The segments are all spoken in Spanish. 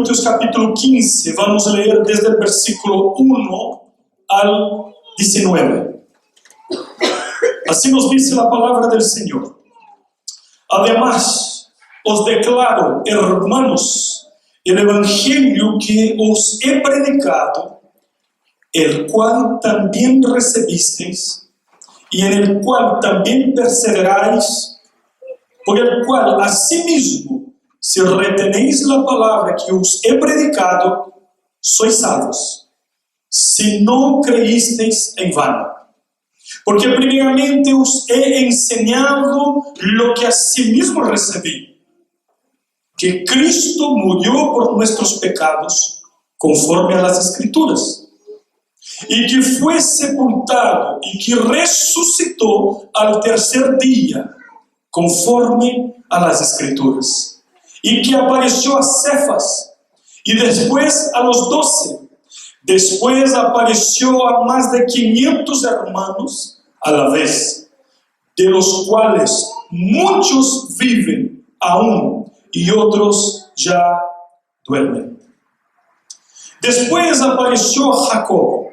Corintios capítulo 15, vamos a leer desde el versículo 1 al 19. Así nos dice la palabra del Señor. Además, os declaro, hermanos, el evangelio que os he predicado, el cual también recibisteis, y en el cual también perseveráis, por el cual asimismo, si retenéis la palabra que os he predicado, sois salvos, si no creísteis en vano. Porque primeramente os he enseñado lo que asimismo recibí, que Cristo murió por nuestros pecados, conforme a las Escrituras, y que fue sepultado y que resucitó al tercer día, conforme a las Escrituras, y que apareció a Cefas, y después a los 12, después apareció a más de 500 hermanos a la vez, de los cuales muchos viven aún y otros ya duermen. Después apareció a Jacob,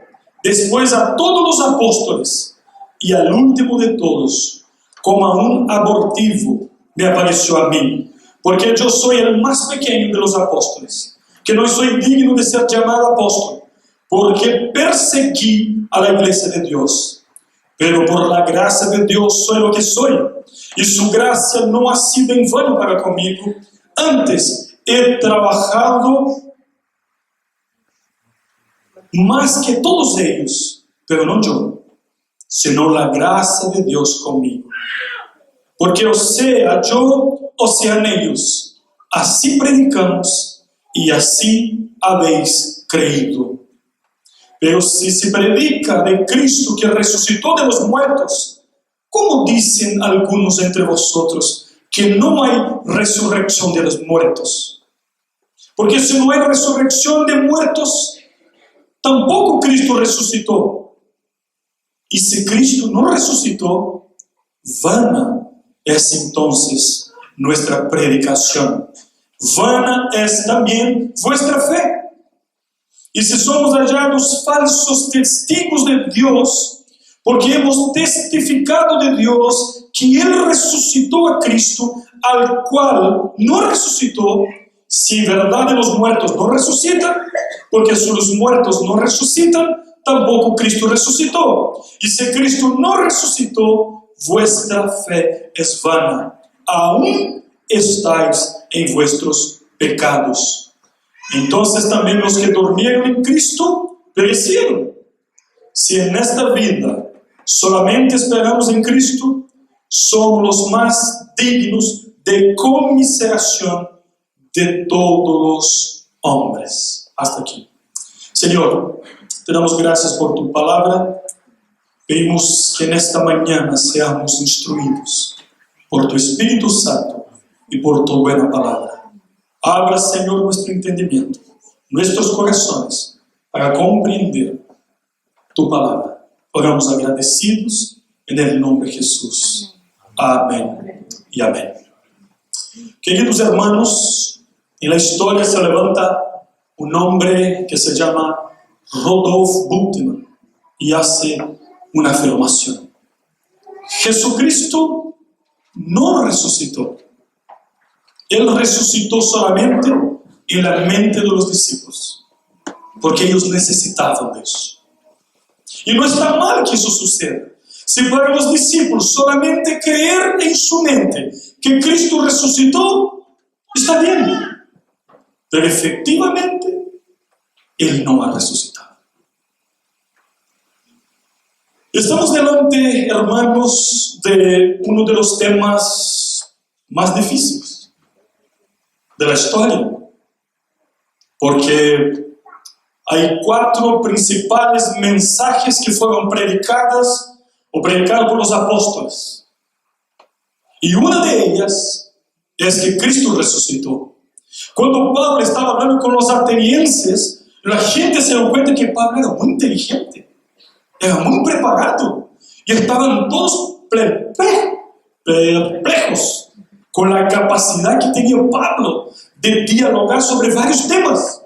después a todos los apóstoles, y al último de todos, como a un abortivo, me apareció a mí, porque yo soy el más pequeño de los apóstoles, que no soy digno de ser llamado apóstol, porque perseguí a la iglesia de Dios. Pero por la gracia de Dios soy lo que soy, y su gracia no ha sido en vano para conmigo. Antes he trabajado más que todos ellos, pero no yo, sino la gracia de Dios conmigo. Porque o sea yo, o sean ellos, así predicamos y así habéis creído. Pero si se predica de Cristo que resucitó de los muertos, ¿cómo dicen algunos entre vosotros que no hay resurrección de los muertos? Porque si no hay resurrección de muertos, tampoco Cristo resucitó. Y si Cristo no resucitó, vana es entonces nuestra predicación. Vana es también vuestra fe. Y si somos hallados falsos testigos de Dios, porque hemos testificado de Dios que Él resucitó a Cristo, al cual no resucitó, si verdad de los muertos no resucitan, porque si los muertos no resucitan, tampoco Cristo resucitó. Y si Cristo no resucitó, vuestra fe es vana. Aún estáis en vuestros pecados. Entonces también los que durmieron en Cristo perecieron. Si en esta vida solamente esperamos en Cristo, somos los más dignos de conmiseración de todos los hombres. Hasta aquí. Señor, te damos gracias por tu palabra. Pedimos que en esta mañana seamos instruidos por tu Espíritu Santo y por tu buena palabra. Abra, Señor, nuestro entendimiento, nuestros corazones, para comprender tu palabra. Oramos agradecidos en el nombre de Jesús. Amén y amén. Queridos hermanos, en la historia se levanta un hombre que se llama Rudolf Bultmann y hace una afirmación. Jesucristo no resucitó. Él resucitó solamente en la mente de los discípulos, porque ellos necesitaban de eso. Y no está mal que eso suceda. Si para los discípulos solamente creer en su mente que Cristo resucitó, está bien. Pero efectivamente, Él no ha resucitado. Estamos delante, hermanos, de uno de los temas más difíciles de la historia, porque hay 4 principales mensajes que fueron predicados por los apóstoles, y una de ellas es que Cristo resucitó. Cuando Pablo estaba hablando con los atenienses, la gente se dio cuenta que Pablo era muy inteligente, era muy preparado, y estaban todos perplejos con la capacidad que tenía Pablo de dialogar sobre varios temas.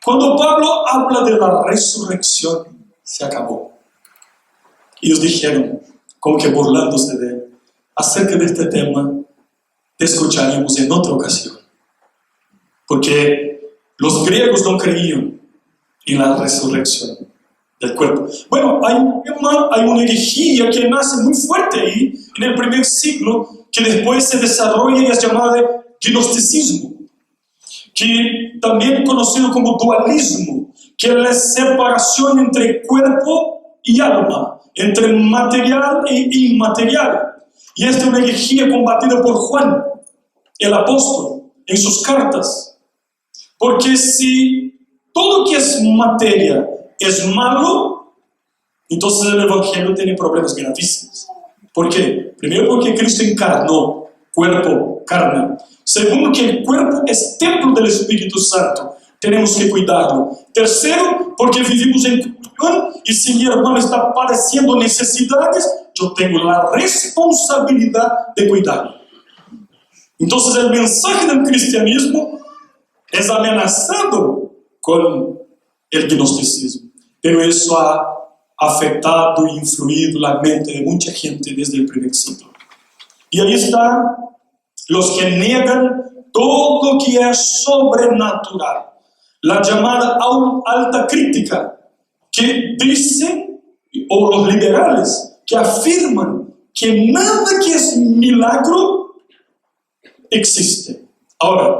Cuando Pablo habla de la resurrección, se acabó. Ellos dijeron, como que burlándose de él, acerca de este tema, te escucharemos en otra ocasión. Porque los griegos no creían en la resurrección del cuerpo. Bueno, hay una herejía que nace muy fuerte ahí, en el primer siglo, que después se desarrolla y es llamada de gnosticismo, que también conocido como dualismo, que es la separación entre cuerpo y alma, entre material e inmaterial. Y esta es una herejía combatida por Juan, el apóstol, en sus cartas. Porque si todo que es materia es malo, entonces el Evangelio tiene problemas gravísimos. ¿Por qué? Primero, porque Cristo encarnó cuerpo, carne. Segundo, que el cuerpo es templo del Espíritu Santo. Tenemos que cuidarlo. Tercero, porque vivimos en comunión y si mi hermano está padeciendo necesidades, yo tengo la responsabilidad de cuidarlo. Entonces el mensaje del cristianismo es amenazado con el gnosticismo, pero eso ha afectado e influido la mente de mucha gente desde el primer siglo. Y ahí están los que niegan todo lo que es sobrenatural, la llamada alta crítica, que dicen, o los liberales, que afirman que nada que es milagro existe. Ahora,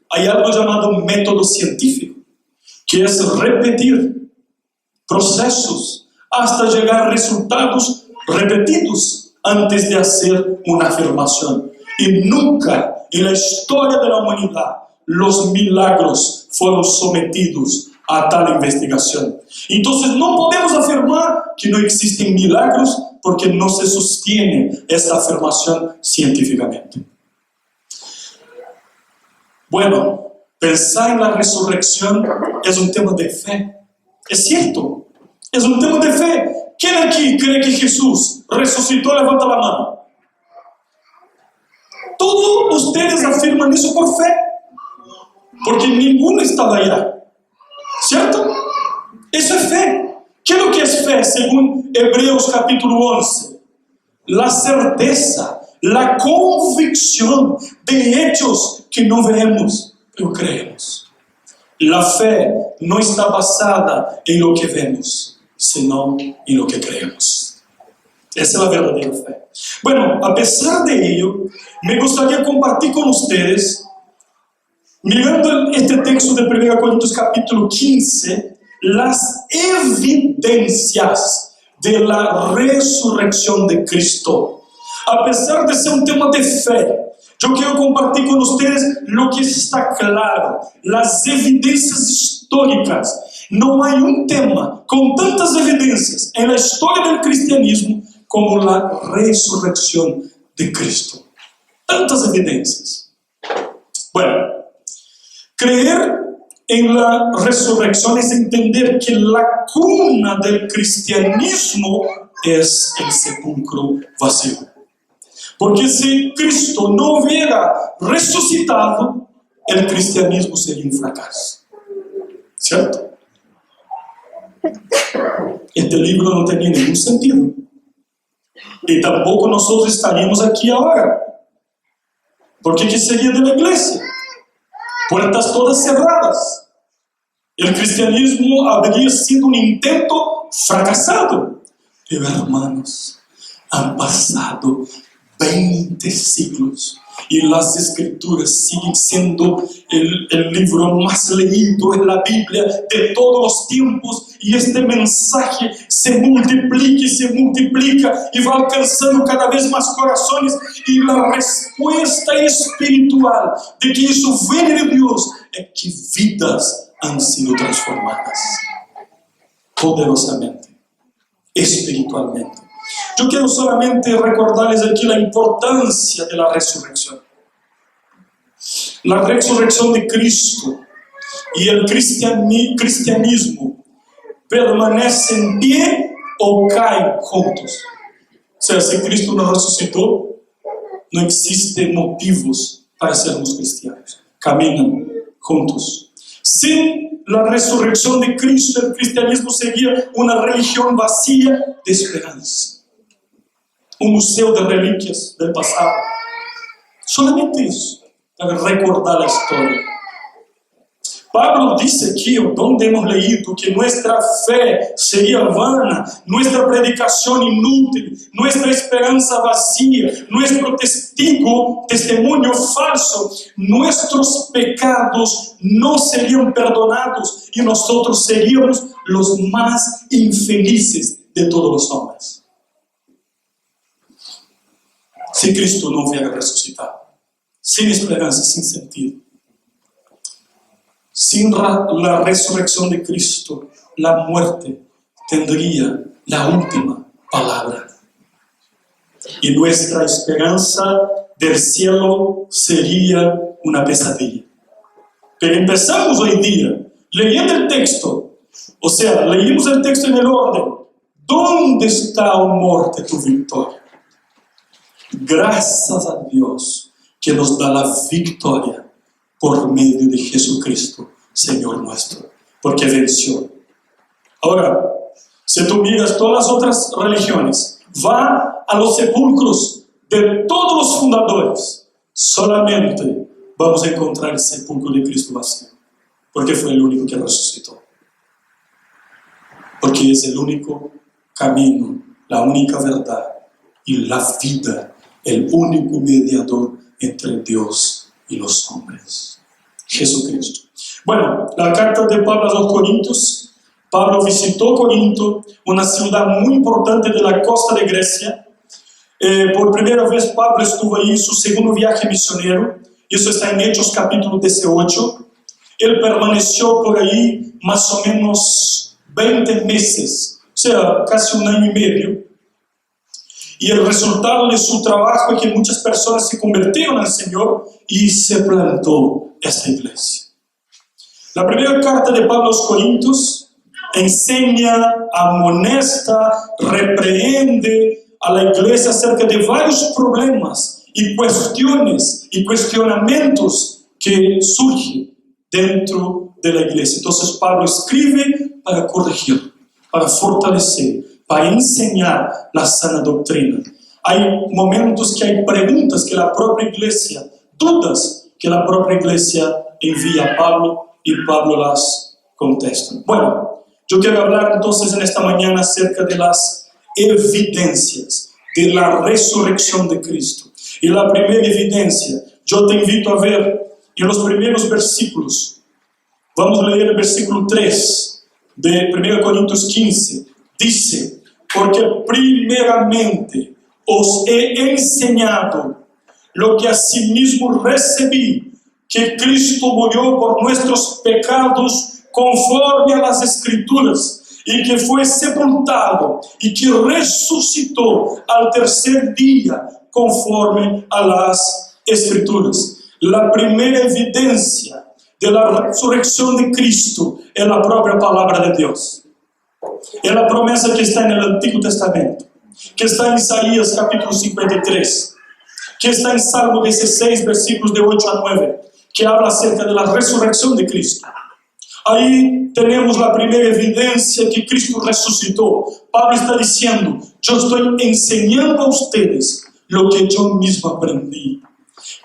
hay algo llamado método científico, que es repetir procesos hasta llegar a resultados repetidos antes de hacer una afirmación. Y nunca en la historia de la humanidad los milagros fueron sometidos a tal investigación. Entonces no podemos afirmar que no existen milagros porque no se sostiene esta afirmación científicamente. Bueno, pensar en la resurrección es un tema de fe. Es cierto, es un tema de fe. ¿Quién aquí cree que Jesús resucitó? Levanta la mano. Todos ustedes afirman eso por fe, porque ninguno estaba allá, ¿cierto? Eso es fe. ¿Qué es lo que es fe según Hebreos capítulo 11? La certeza, la convicción de hechos que no vemos, pero creemos. La fe no está basada en lo que vemos, sino en lo que creemos. Esa es la verdadera fe. Bueno, a pesar de ello, me gustaría compartir con ustedes, mirando este texto de 1 Corintios capítulo 15, las evidencias de la resurrección de Cristo. A pesar de ser un tema de fe, yo quiero compartir con ustedes lo que está claro, las evidencias históricas. No hay un tema con tantas evidencias en la historia del cristianismo como la resurrección de Cristo. Tantas evidencias. Bueno, creer en la resurrección es entender que la cuna del cristianismo es el sepulcro vacío. Porque si Cristo no hubiera resucitado, el cristianismo sería un fracaso. ¿Cierto? Este libro no tenía ningún sentido. Y tampoco nosotros estaríamos aquí ahora. Porque ¿qué sería de la iglesia? Puertas todas cerradas. El cristianismo habría sido un intento fracasado. Pero hermanos, han pasado 20 siglos y las escrituras siguen siendo el libro más leído en la Biblia de todos los tiempos, y este mensaje se multiplica y se multiplica y va alcanzando cada vez más corazones, y la respuesta espiritual de que eso viene de Dios es que vidas han sido transformadas poderosamente, espiritualmente. Yo quiero solamente recordarles aquí la importancia de la resurrección. La resurrección de Cristo y el cristianismo permanecen en pie o caen juntos. O sea, si Cristo no resucitó, no existen motivos para sermos cristianos. Caminan juntos. Sin la resurrección de Cristo, el cristianismo sería una religión vacía de esperanza. Un museo de reliquias del pasado. Solamente eso, para recordar la historia. Pablo dice aquí, donde hemos leído, que nuestra fe sería vana, nuestra predicación inútil, nuestra esperanza vacía, nuestro testimonio falso, nuestros pecados no serían perdonados y nosotros seríamos los más infelices de todos los hombres. Si Cristo no hubiera resucitado, sin esperanza, sin sentido. Sin la resurrección de Cristo, la muerte tendría la última palabra. Y nuestra esperanza del cielo sería una pesadilla. Pero empezamos hoy día leyendo el texto. O sea, leímos el texto en el orden. ¿Dónde está, oh muerte, tu victoria? Gracias a Dios que nos da la victoria por medio de Jesucristo, Señor nuestro, porque venció. Ahora, si tú miras todas las otras religiones, va a los sepulcros de todos los fundadores, solamente vamos a encontrar el sepulcro de Cristo vacío, porque fue el único que resucitó. Porque es el único camino, la única verdad y la vida, el único mediador entre Dios y los hombres, Jesucristo. Bueno, la carta de Pablo a los Corintios. Pablo visitó Corinto, una ciudad muy importante de la costa de Grecia. Por primera vez Pablo estuvo ahí, su segundo viaje misionero. Eso está en Hechos capítulo 18. Él permaneció por ahí más o menos 20 meses, o sea, casi un año y medio. Y el resultado de su trabajo es que muchas personas se convirtieron al Señor y se plantó esta iglesia. La primera carta de Pablo a los Corintios enseña, amonesta, reprehende a la iglesia acerca de varios problemas y cuestiones y cuestionamientos que surgen dentro de la iglesia. Entonces Pablo escribe para corregir, para fortalecer, para enseñar la sana doctrina. Hay momentos que hay preguntas que la propia iglesia, dudas que la propia iglesia envía a Pablo y Pablo las contesta. Bueno, yo quiero hablar entonces en esta mañana acerca de las evidencias de la resurrección de Cristo. Y la primera evidencia, yo te invito a ver en los primeros versículos. Vamos a leer el versículo 3 de 1 Corintios 15. Dice, porque primeramente os he enseñado lo que asimismo recibí, que Cristo murió por nuestros pecados conforme a las Escrituras, y que fue sepultado y que resucitó al tercer día conforme a las Escrituras. La primera evidencia de la resurrección de Cristo es la propia palabra de Dios. Es la promesa que está en el Antiguo Testamento, que está en Isaías capítulo 53, que está en Salmo 16, versículos de 8 a 9, que habla acerca de la resurrección de Cristo. Ahí tenemos la primera evidencia que Cristo resucitó. Pablo está diciendo, yo estoy enseñando a ustedes lo que yo mismo aprendí,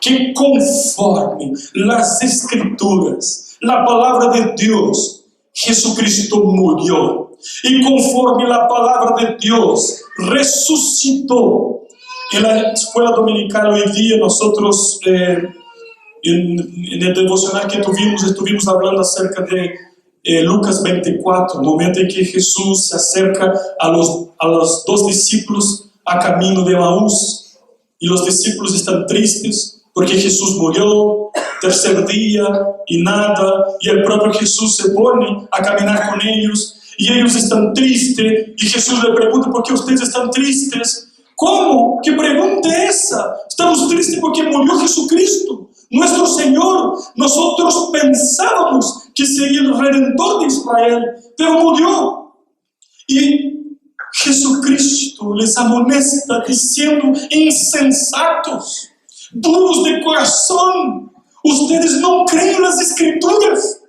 que conforme las Escrituras, la palabra de Dios, Jesucristo murió, y conforme la palabra de Dios resucitó. En la escuela dominical hoy día nosotros en el devocional que estuvimos hablando acerca de Lucas 24, momento en que Jesús se acerca a los dos discípulos a camino de Emaús, y los discípulos están tristes porque Jesús murió, tercer día y nada, y el propio Jesús se pone a caminar con ellos, y ellos están tristes, y Jesús le pregunta, ¿por qué ustedes están tristes? ¿Cómo? ¿Qué pregunta es esa? Estamos tristes porque murió Jesucristo, nuestro Señor. Nosotros pensábamos que sería el Redentor de Israel, pero murió. Y Jesucristo les amonesta diciendo, insensatos, duros de corazón. Ustedes no creen las Escrituras.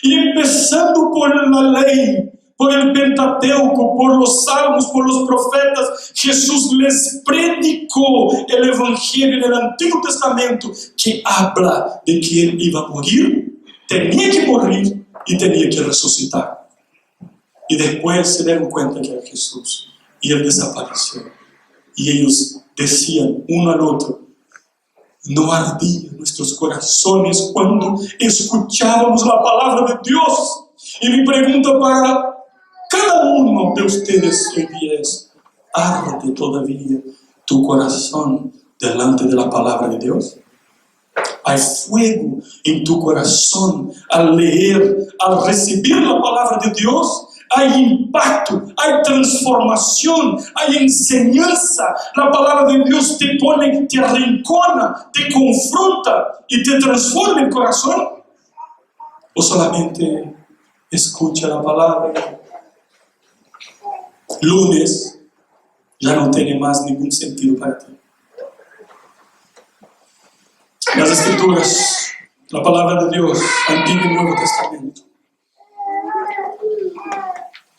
Y empezando por la ley, por el Pentateuco, por los salmos, por los profetas, Jesús les predicó el Evangelio del Antiguo Testamento que habla de que Él iba a morir, tenía que morir y tenía que resucitar. Y después se dieron cuenta que era Jesús y Él desapareció. Y ellos decían uno al otro: ¿no ardían nuestros corazones cuando escuchábamos la palabra de Dios? Y mi pregunta para cada uno de ustedes hoy día es: ¿arde todavía tu corazón delante de la palabra de Dios? ¿Hay fuego en tu corazón al leer, al recibir la palabra de Dios? Hay impacto, hay transformación, hay enseñanza. La palabra de Dios te pone, te arrincona, te confronta y te transforma el corazón. ¿O solamente escucha la palabra? Lunes ya no tiene más ningún sentido para ti. Las Escrituras, la palabra de Dios, Antiguo y Nuevo Testamento,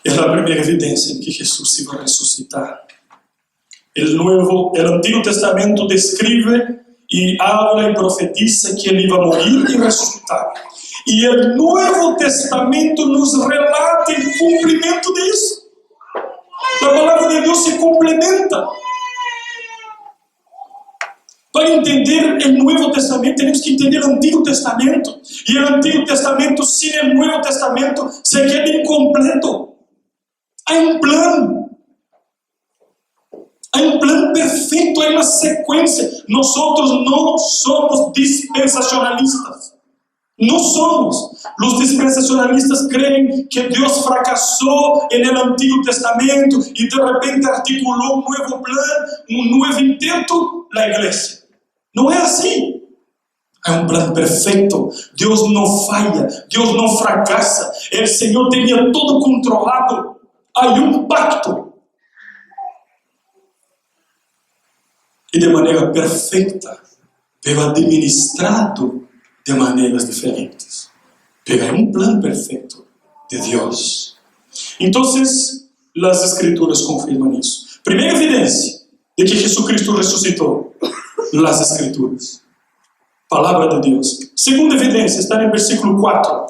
es la primera evidencia de que Jesús iba a resucitar. El Antiguo Testamento describe y habla y profetiza que Él iba a morir y resucitar. Y el Nuevo Testamento nos relata el cumplimiento de eso. La palabra de Dios se complementa. Para entender el Nuevo Testamento tenemos que entender el Antiguo Testamento. Y el Antiguo Testamento sin el Nuevo Testamento se queda incompleto. Hay un plan perfecto, hay una secuencia. Nosotros no somos dispensacionalistas. No somos. Los dispensacionalistas creen que Dios fracasó en el Antiguo Testamento y de repente articuló un nuevo plan, un nuevo intento, la iglesia. No es así. Hay un plan perfecto. Dios no falla, Dios no fracasa. El Señor tenía todo controlado. Hay un pacto. Y de manera perfecta, pero administrado de maneras diferentes. Pero hay un plan perfecto de Dios. Entonces, las Escrituras confirman eso. Primera evidencia de que Jesucristo resucitó, las Escrituras. Palabra de Dios. Segunda evidencia está en el versículo 4.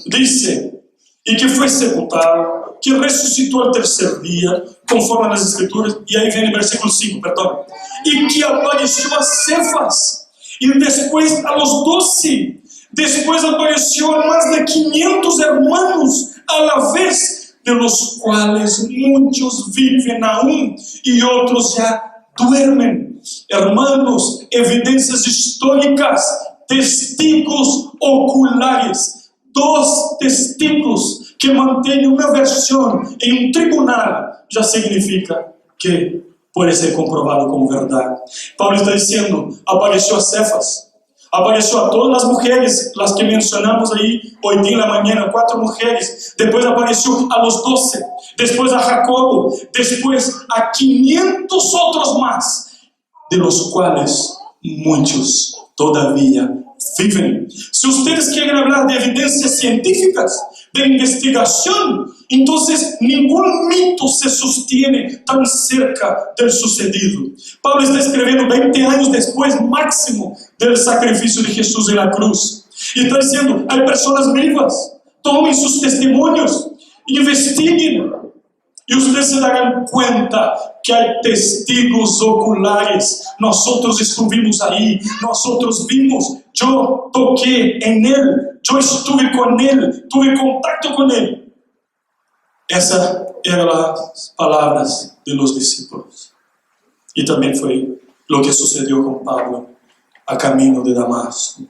Dice: y que fue sepultado, que resucitó al tercer día, conforme a las Escrituras. Y ahí viene el versículo 5, perdón. Y que apareció a Cefas, y después a los 12. Después apareció a más de 500 hermanos a la vez, de los cuales muchos viven aún y otros ya duermen. Hermanos, evidencias históricas, testigos oculares. 2 testigos que mantienen una versión en un tribunal ya significa que puede ser comprobado como verdad. Pablo está diciendo: apareció a Cefas, apareció a todas las mujeres, las que mencionamos ahí hoy día en la mañana, 4 mujeres. Después apareció a los 12, después a Jacobo, después a 500 otros más, de los cuales muchos todavía viven. Si ustedes quieren hablar de evidencias científicas, de investigación, entonces ningún mito se sostiene tan cerca del sucedido. Pablo está escribiendo 20 años después máximo del sacrificio de Jesús en la cruz. Y está diciendo: hay personas vivas, tomen sus testimonios, investiguen. Y ustedes se darán cuenta que hay testigos oculares. Nosotros estuvimos ahí, nosotros vimos, yo toqué en Él, yo estuve con Él, tuve contacto con Él. Esas eran las palabras de los discípulos. Y también fue lo que sucedió con Pablo a camino de Damasco.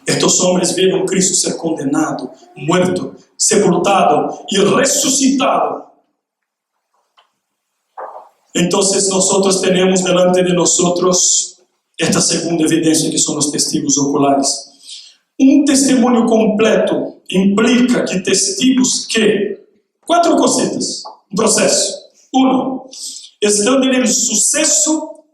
Estos hombres vieron a Cristo ser condenado, muerto, sepultado y resucitado. Entonces nosotros tenemos delante de nosotros esta segunda evidencia, que son los testigos oculares. Un testimonio completo implica que testigos que, 4 cositas, un proceso. 1, están en el suceso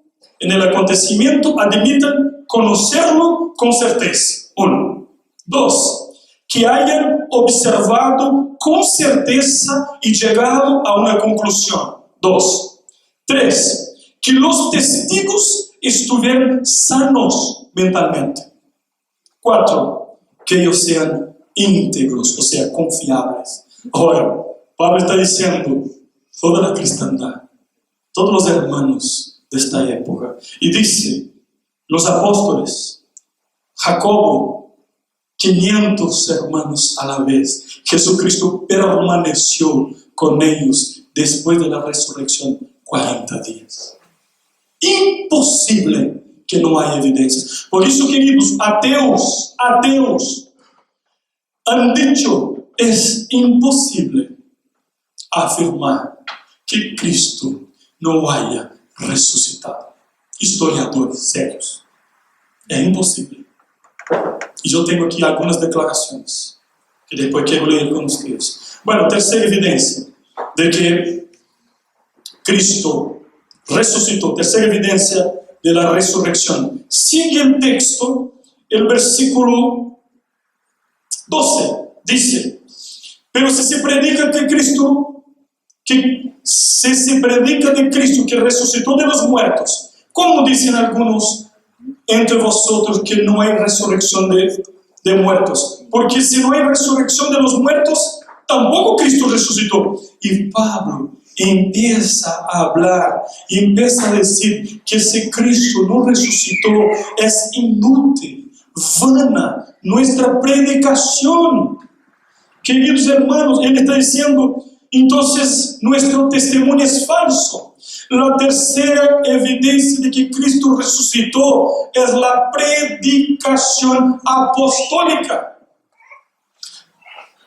en el acontecimiento admitan conocerlo con certeza. 1. 2. Que hayan observado con certeza y llegado a una conclusión. 2. 3. Que los testigos estuvieran sanos mentalmente. 4. Que ellos sean íntegros, o sea, confiables. Ahora, Pablo está diciendo, toda la cristiandad, todos los hermanos de esta época, y dice, los apóstoles, Jacobo, 500 hermanos a la vez, Jesucristo permaneció con ellos después de la resurrección 40 días. Imposible que no haya evidencias. Por eso, queridos, ateos han dicho, es imposible afirmar que Cristo no haya resucitado. Historiadores serios. Es imposible. Y yo tengo aquí algunas declaraciones que después quiero leer con ustedes. Bueno, tercera evidencia de que Cristo resucitó. Tercera evidencia de la resurrección. Sigue el texto, el versículo 12. Dice, pero si se predica de Cristo que resucitó de los muertos, ¿cómo dicen algunos entre vosotros que no hay resurrección de muertos? Porque si no hay resurrección de los muertos, tampoco Cristo resucitó. Y Pablo empieza a hablar y empieza a decir que si Cristo no resucitó, es inútil, vana nuestra predicación. Queridos hermanos, él está diciendo, entonces nuestro testimonio es falso. La tercera evidencia de que Cristo resucitó es la predicación apostólica.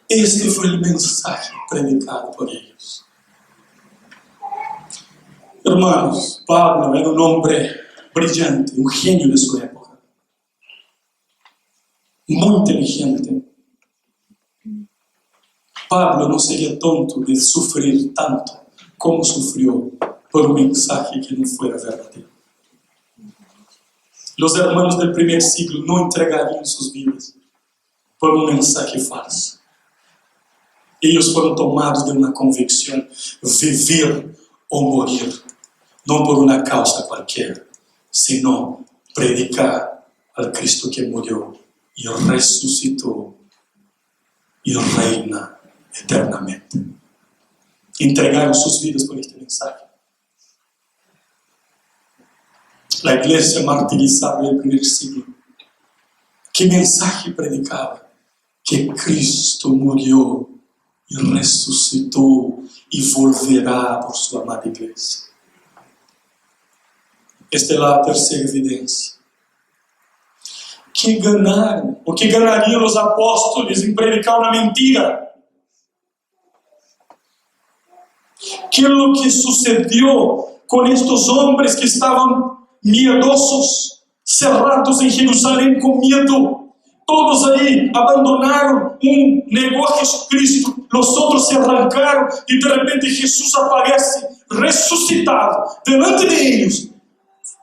Este fue el mensaje predicado por ellos. Hermanos, Pablo era un hombre brillante, un genio de su época. Muy inteligente. Pablo no sería tonto de sufrir tanto como sufrió por un mensaje que no fuera verdadero. Los hermanos del primer siglo no entregarían sus vidas por un mensaje falso. Ellos fueron tomados de una convicción, vivir o morir, no por una causa cualquiera, sino predicar al Cristo que murió y resucitó y reina eternamente. Entregaron sus vidas por este mensaje. La iglesia martirizada del primer siglo, ¿qué mensaje predicaba? Que Cristo murió y resucitó y volverá por su amada iglesia. Esta es la tercera evidencia. ¿Qué ganaron? ¿O qué ganarían los apóstoles en predicar una mentira? ¿Qué es lo que sucedió con estos hombres que estaban miedosos, cerrados en Jerusalén con miedo? Todos ahí abandonaron, negó a Jesucristo, los otros se arrancaron y de repente Jesús aparece resucitado delante de ellos.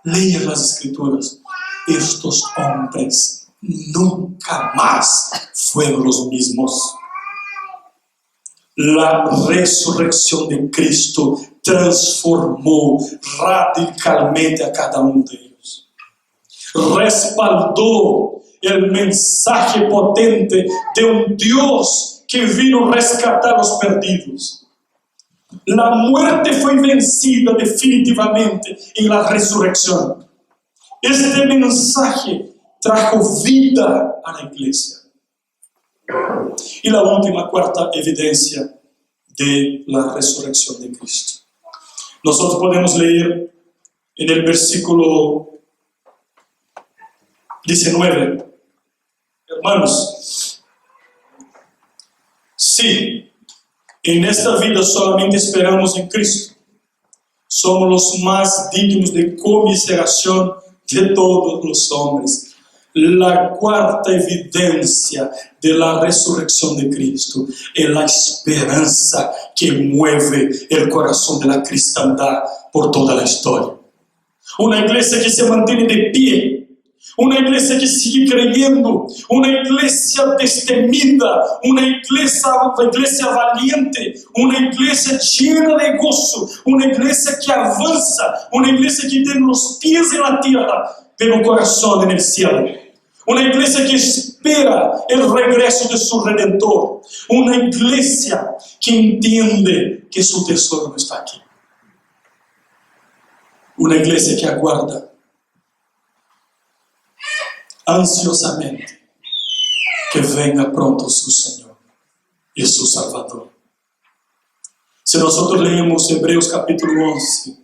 Lean las escrituras. Estos hombres nunca más fueron los mismos. La resurrección de Cristo transformó radicalmente a cada uno de ellos. Respaldó el mensaje potente de un Dios que vino a rescatar a los perdidos. La muerte fue vencida definitivamente en la resurrección. Este mensaje trajo vida a la iglesia. Y la última, cuarta evidencia de la resurrección de Cristo. Nosotros podemos leer en el versículo 19. Hermanos, si en esta vida solamente esperamos en Cristo, somos los más dignos de conmiseración de todos los hombres. La cuarta evidencia de la resurrección de Cristo es la esperanza que mueve el corazón de la cristiandad por toda la historia. una iglesia que se mantiene de pie, una iglesia que sigue creyendo, una iglesia destemida, una iglesia valiente, una iglesia llena de gozo, una iglesia que avanza, una iglesia que tiene los pies en la tierra, pero el corazón en el cielo. Una iglesia que espera el regreso de su Redentor. Una iglesia que entiende que su tesoro no está aquí. Una iglesia que aguarda ansiosamente que venga pronto su Señor y su Salvador. Si nosotros leemos Hebreos capítulo 11,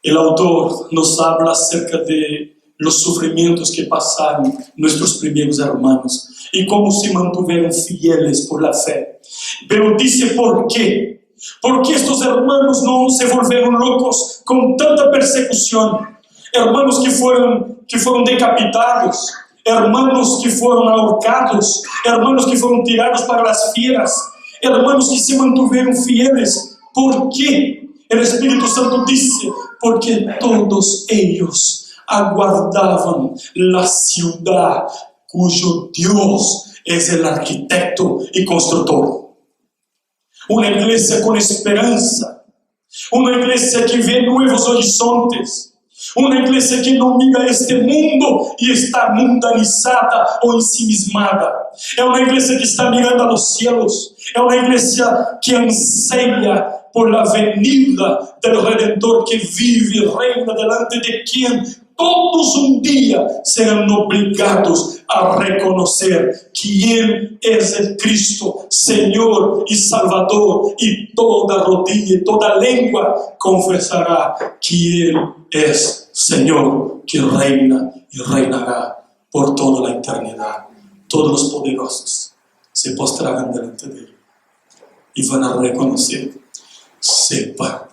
el autor nos habla acerca de los sufrimientos que pasaron nuestros primeros hermanos y cómo se mantuvieron fieles por la fe. Pero dice ¿por qué? Porque estos hermanos no se volvieron locos con tanta persecución. Hermanos que fueron decapitados, hermanos que fueron ahorcados, hermanos que fueron tirados para las fieras, hermanos que se mantuvieron fieles. ¿Por qué? El Espíritu Santo dice, porque todos ellos aguardaban la ciudad cuyo Dios es el arquitecto y constructor. Una iglesia con esperanza, una iglesia que ve nuevos horizontes, una iglesia que no mira este mundo y está mundanizada o ensimismada. Es una iglesia que está mirando a los cielos. Es una iglesia que anseia por la venida del Redentor que vive y reina delante de quien todos un día serán obligados a reconocer que Él es el Cristo, Señor y Salvador, y toda rodilla y toda lengua confesará que Él es Señor, que reina y reinará por toda la eternidad. Todos los poderosos se postrarán delante de Él y van a reconocer, sepa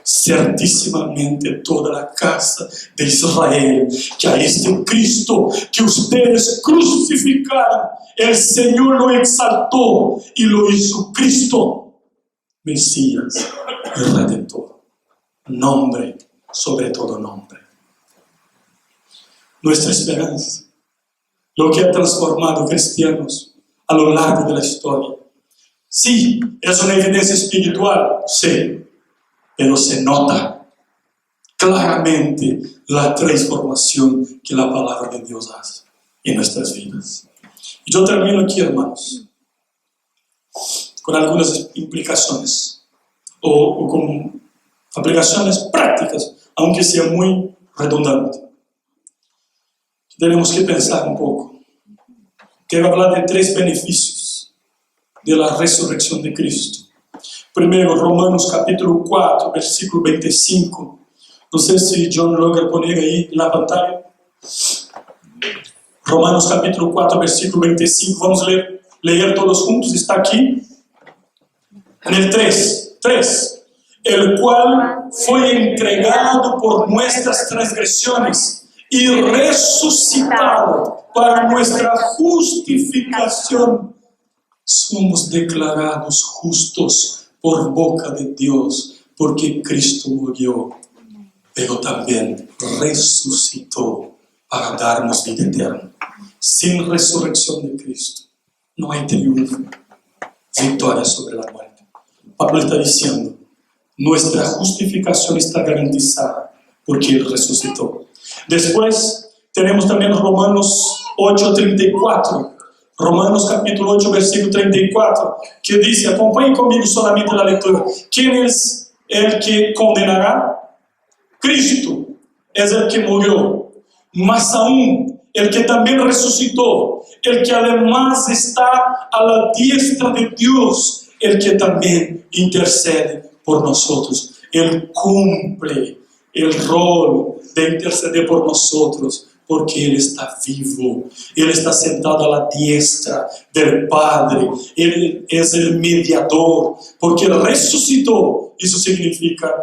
certísimamente toda la casa de Israel, que a este Cristo que ustedes crucificaron, el Señor lo exaltó y lo hizo Cristo, Mesías y Redentor, nombre sobre todo nombre. Nuestra esperanza, lo que ha transformado cristianos a lo largo de la historia, sí, es una evidencia espiritual, sí, pero se nota claramente la transformación que la palabra de Dios hace en nuestras vidas. Y yo termino aquí, hermanos, con algunas implicaciones o con aplicaciones prácticas, aunque sea muy redundante. Tenemos que pensar un poco. Quiero hablar de 3 beneficios de la resurrección de Cristo. Primero, Romanos capítulo 4, versículo 25. No sé si John logra poner ahí en la pantalla. Romanos capítulo 4, versículo 25. Vamos a leer todos juntos. Está aquí. En el 3. El cual fue entregado por nuestras transgresiones y resucitado para nuestra justificación. Somos declarados justos por boca de Dios, porque Cristo murió, pero también resucitó para darnos vida eterna. Sin resurrección de Cristo no hay triunfo, victoria sobre la muerte. Pablo está diciendo, nuestra justificación está garantizada porque Él resucitó. Después tenemos también Romanos 8:34. Romanos capítulo 8, versículo 34, que dice, acompañen conmigo solamente la lectura. ¿Quién es el que condenará? Cristo es el que murió, más aún el que también resucitó, el que además está a la diestra de Dios, el que también intercede por nosotros. Él cumple el rol de interceder por nosotros, porque Él está vivo, Él está sentado a la diestra del Padre, Él es el mediador, porque Él resucitó. Eso significa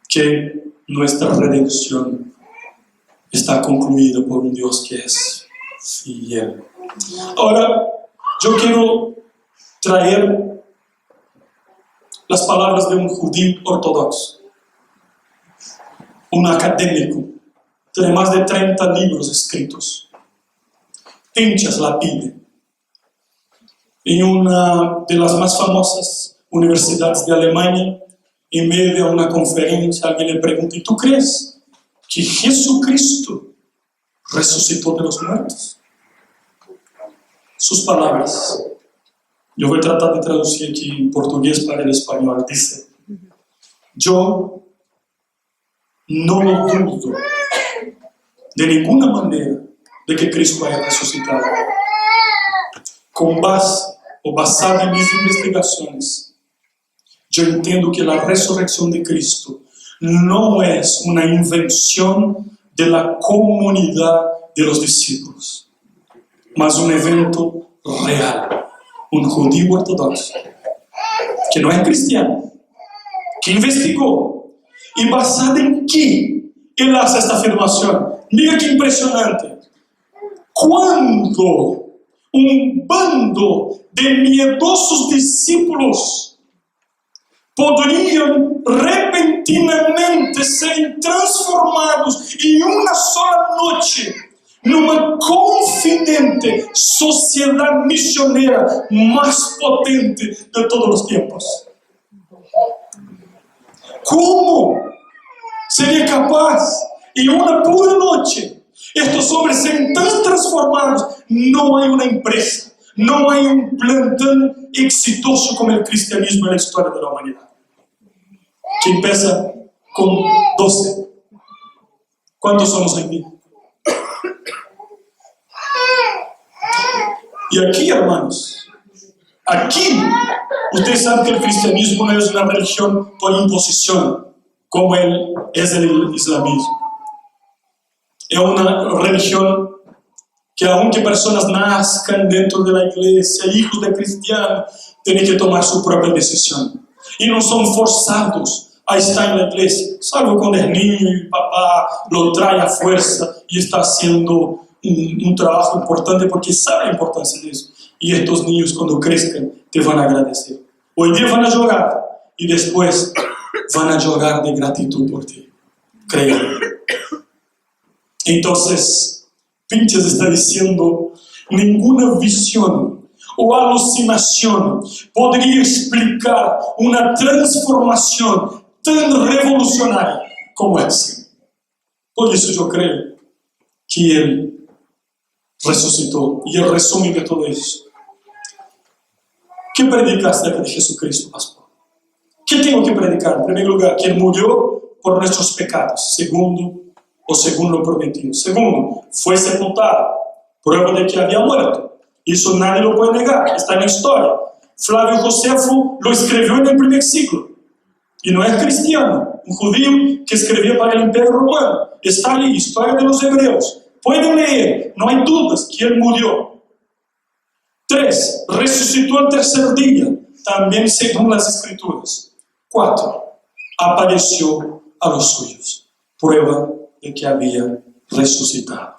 que nuestra redención está concluida por un Dios que es fiel. Ahora, yo quiero traer las palabras de un judío ortodoxo. un académico, tiene más de 30 libros escritos. Pinchas la pide. En una de las más famosas universidades de Alemania, en medio de una conferencia, alguien le pregunta: ¿y tú crees que Jesucristo resucitó de los muertos? Sus palabras, yo voy a tratar de traducir aquí en portugués para el español, dice: yo no lo dudo de ninguna manera de que Cristo haya resucitado. Con base o basado en mis investigaciones, yo entiendo que la resurrección de Cristo no es una invención de la comunidad de los discípulos, mas un evento real. Un judío ortodoxo, que no es cristiano, que investigó, y basado en qué él hace esta afirmación. Mira qué impresionante. Cuando un bando de miedosos discípulos podrían repentinamente ser transformados en una sola noche numa confidente sociedad misionera más potente de todos los tiempos. ¿Cómo sería capaz en una pura noche estos hombres ser tan transformados? No hay una empresa, no hay un plan tan exitoso como el cristianismo en la historia de la humanidad, que empieza con 12. ¿Cuántos somos aquí? Y aquí, hermanos, aquí, ustedes saben que el cristianismo no es una religión por imposición, como es el islamismo. Es una religión que aunque personas nazcan dentro de la iglesia, hijos de cristianos, tienen que tomar su propia decisión. Y no son forzados a estar en la iglesia, salvo cuando es niño y papá lo trae a fuerza y está haciendo un trabajo importante porque sabe la importancia de eso. Y estos niños cuando crezcan te van a agradecer. Hoy día van a llorar y después van a llorar de gratitud por ti. Créanme. Entonces, Pinchas está diciendo: ninguna visión o alucinación podría explicar una transformación tan revolucionaria como esa. Por eso yo creo que Él resucitó. Y el resumen de todo eso: ¿qué predicas acerca de Jesucristo, pastor? ¿Qué tengo que predicar? En primer lugar, que Él murió por nuestros pecados. Segundo, o según lo prometido. Segundo, fue sepultado. Prueba de que había muerto. Eso nadie lo puede negar. Está en la historia. Flavio Josefo lo escribió en el primer siglo. Y no es cristiano. Un judío que escribía para el Imperio Romano. Está ahí, historia de los hebreos. Pueden leer. No hay dudas que Él murió. 3. Resucitó al tercer día. También según las Escrituras. 4. Apareció a los suyos. Prueba de que había resucitado.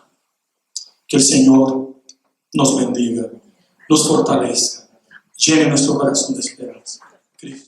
Que el Señor nos bendiga, nos fortalezca, llene nuestro corazón de esperanza. Cristo.